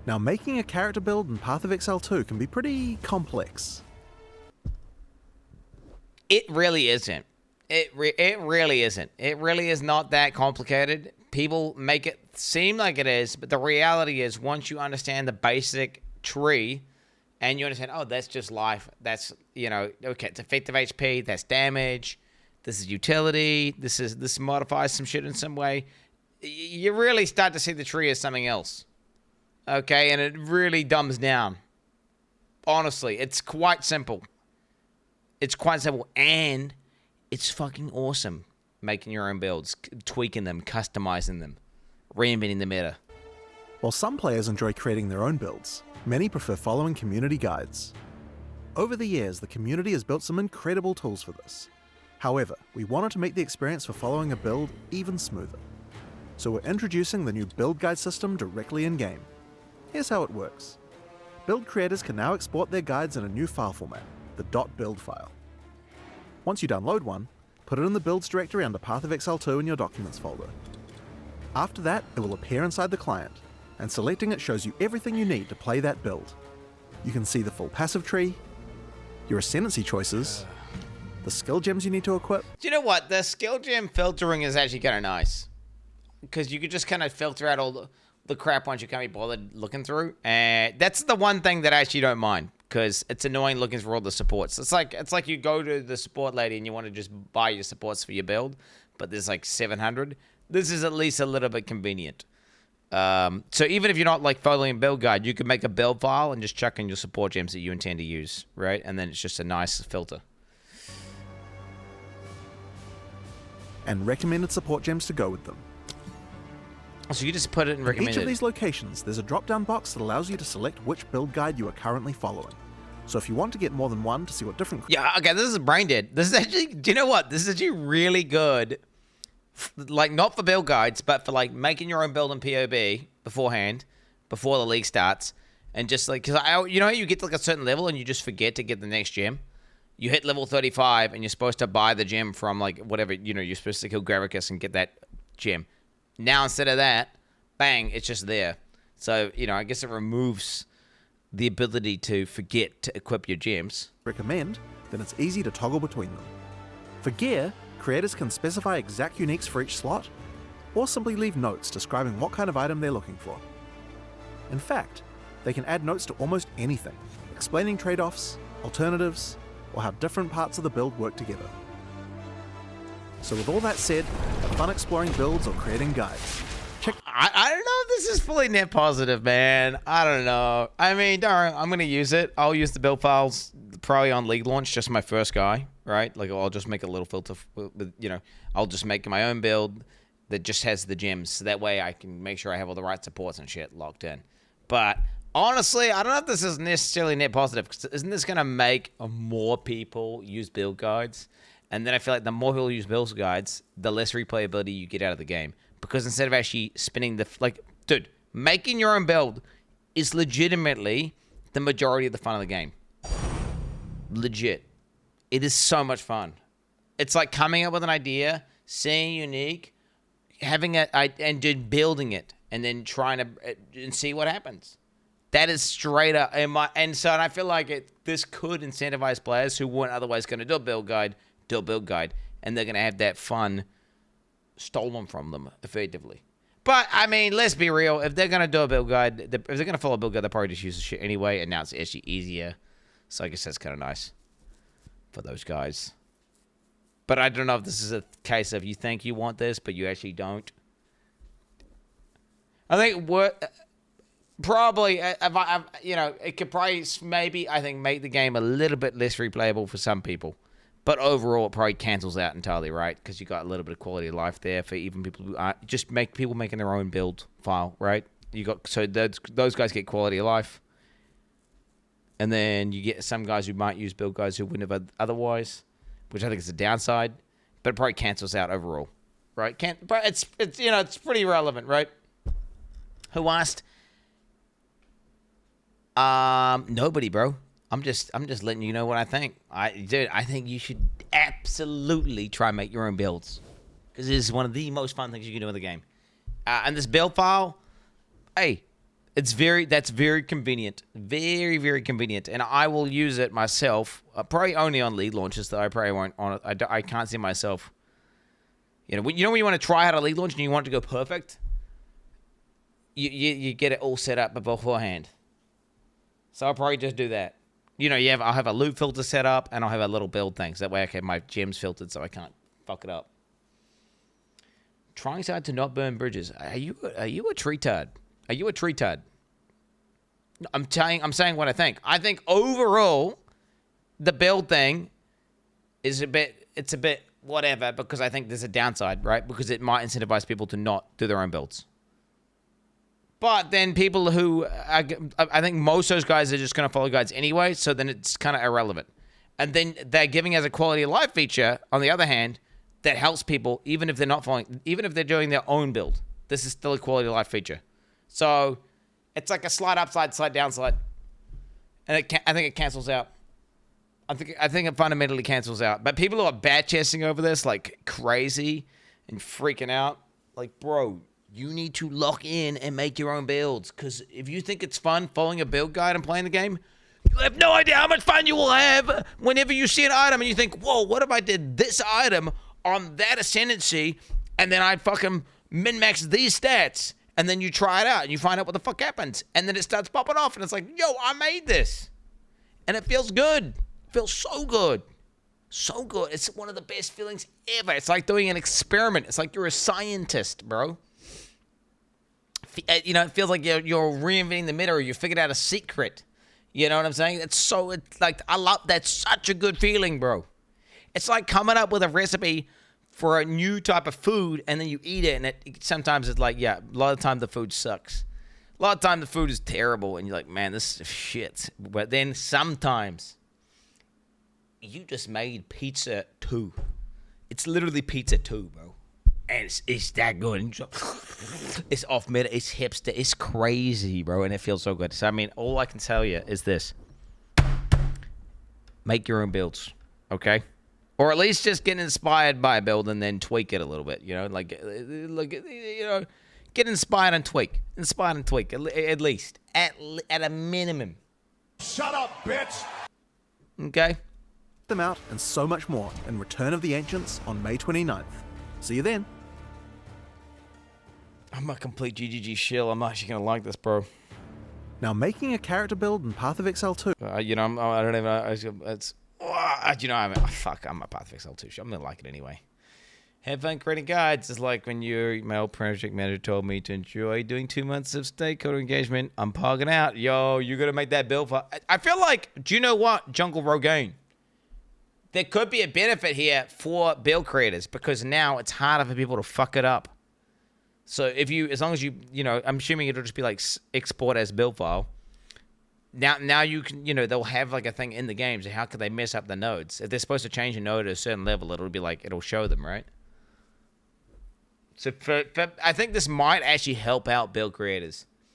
Now, making a character build in Path of Exile 2 can be pretty complex. It really isn't. It really isn't. It really is not that complicated. People make it seem like it is, but the reality is once you understand the basic tree and you understand, oh, that's just life. That's, okay, it's effective HP, that's damage, this is utility, this modifies some shit in some way. You really start to see the tree as something else. Okay, and it really dumbs down. Honestly, it's quite simple. It's quite simple, and it's fucking awesome making your own builds, tweaking them, customizing them, reinventing the meta. While some players enjoy creating their own builds, many prefer following community guides. Over the years, the community has built some incredible tools for this. However, we wanted to make the experience for following a build even smoother. So we're introducing the new build guide system directly in-game. Here's how it works. Build creators can now export their guides in a new file format, the .build file. Once you download one, put it in the builds directory under Path of Exile 2 in your documents folder. After that, it will appear inside the client, and selecting it shows you everything you need to play that build. You can see the full passive tree, your ascendancy choices, the skill gems you need to equip. Do you know what? The skill gem filtering is actually kind of nice. Because you could just kind of filter out all the crap once you can't be bothered looking through. And that's the one thing that I actually don't mind. Because it's annoying looking for all the supports. It's like you go to the support lady and you want to just buy your supports for your build. But there's like 700. This is at least a little bit convenient. So even if you're not like following a build guide, you can make a build file and just chuck in your support gems that you intend to use, right? And then it's just a nice filter. And recommended support gems to go with them. So you just put it in In recommended. each of these locations, there's a drop-down box that allows you to select which build guide you are currently following. So if you want to get more than one to see what different... Yeah, okay, this is brain dead. This is actually, do you know what? This is actually really good. Like, not for build guides, but for, like, making your own build in PoE beforehand, before the league starts. And just, like, because you know how you get to, like, a certain level and you just forget to get the next gem? You hit level 35 and you're supposed to buy the gem from, like, whatever, you're supposed to kill Gravicus and get that gem. Now, instead of that, bang, it's just there. So, I guess it removes the ability to forget to equip your gems. recommend, then it's easy to toggle between them. For gear, creators can specify exact uniques for each slot, or simply leave notes describing what kind of item they're looking for. In fact, they can add notes to almost anything, explaining trade-offs, alternatives, or how different parts of the build work together. So with all that said, have fun exploring builds or creating guides. I don't know if this is fully net positive, man. I don't know. I mean, darn, I'm going to use it. I'll use the build files probably on League launch, just my first guy, right? Like, I'll just make a little filter with, I'll just make my own build that just has the gems. So that way I can make sure I have all the right supports and shit locked in. But honestly, I don't know if this is necessarily net positive, because isn't this going to make more people use build guides? And then I feel like the more people use build guides, the less replayability you get out of the game. Because instead of actually spinning dude, making your own build is legitimately the majority of the fun of the game. Legit. It is so much fun. It's like coming up with an idea, seeing unique, having it, and then building it, and then trying to and see what happens. That is straight up. And I feel like this could incentivize players who weren't otherwise going to do a build guide, and they're going to have that fun stolen from them, effectively. But, I mean, let's be real. If they're going to do a build guide, if they're going to follow a build guide, they'll probably just use the shit anyway, and now it's actually easier. So I guess that's kind of nice for those guys. But I don't know if this is a case of you think you want this, but you actually don't. I think probably, it could probably maybe, I think, make the game a little bit less replayable for some people. But overall, it probably cancels out entirely, right? Because you got a little bit of quality of life there for even people who aren't, just people making their own build file, right? So those guys get quality of life, and then you get some guys who might use build guides who wouldn't have otherwise, which I think is a downside. But it probably cancels out overall, right? But it's pretty relevant, right? Who asked? Nobody, bro. I'm just letting you know what I think. I think you should absolutely try and make your own builds, because it is one of the most fun things you can do in the game. And this build file, hey, That's very convenient. Very, very convenient. And I will use it myself, probably only on league launches, though I probably won't on it. I can't see myself. When you want to try out a league launch and you want it to go perfect? You get it all set up beforehand. So I'll probably just do that. I'll have a loot filter set up, and I'll have a little build thing. So that way I can have my gems filtered so I can't fuck it up. Trying hard to not burn bridges. Are you a treetard? Are you a treetard? I'm saying what I think. I think overall, the build thing is a bit whatever, because I think there's a downside, right? Because it might incentivize people to not do their own builds. But then people who, I think most of those guys are just going to follow guides anyway, so then it's kind of irrelevant. And then they're giving as a quality of life feature, on the other hand, that helps people, even if they're not following, even if they're doing their own build. This is still a quality of life feature. So it's like a slide up, slide down, slide. And I think it cancels out. I think it fundamentally cancels out. But people who are bat chesting over this like crazy and freaking out, like, bro, you need to lock in and make your own builds. Because if you think it's fun following a build guide and playing the game, you have no idea how much fun you will have whenever you see an item and you think, whoa, what if I did this item on that ascendancy and then I fucking min-max these stats? And then you try it out and you find out what the fuck happens. And then it starts popping off and it's like, yo, I made this. And it feels good. It feels so good. So good. It's one of the best feelings ever. It's like doing an experiment. It's like you're a scientist, bro. It feels like you're reinventing the meta, or you figured out a secret. You know what I'm saying? It's like, I love, that's such a good feeling, bro. It's like coming up with a recipe for a new type of food, and then you eat it, and sometimes it's like, yeah, a lot of the time the food sucks. A lot of the time the food is terrible, and you're like, man, this is shit. But then sometimes you just made pizza 2. It's literally pizza 2, bro. And it's that good. And it's off meta. It's hipster. It's crazy, bro. And it feels so good. So, I mean, all I can tell you is this. Make your own builds, okay? Or at least just get inspired by a build and then tweak it a little bit, get inspired and tweak. Inspired and tweak, at least. At a minimum. Shut up, bitch! Okay? Them out and so much more in Return of the Ancients on May 29th. See you then. I'm a complete GGG shill. I'm actually going to like this, bro. Now, making a character build in Path of Exile 2. I don't even know. I'm a Path of Exile 2 shit. I'm going to like it anyway. Have fun creating guides. It's like when your mail project manager told me to enjoy doing 2 months of stakeholder engagement. I'm pogging out. Yo, you're going to make that build for... I feel like, do you know what, Jungle Rogaine? There could be a benefit here for build creators, because now it's harder for people to fuck it up. So as long as I'm assuming it'll just be like export as build file. Now you can, they'll have like a thing in the game. So how could they mess up the nodes? If they're supposed to change a node at a certain level, it'll show them, right? So I think this might actually help out build creators.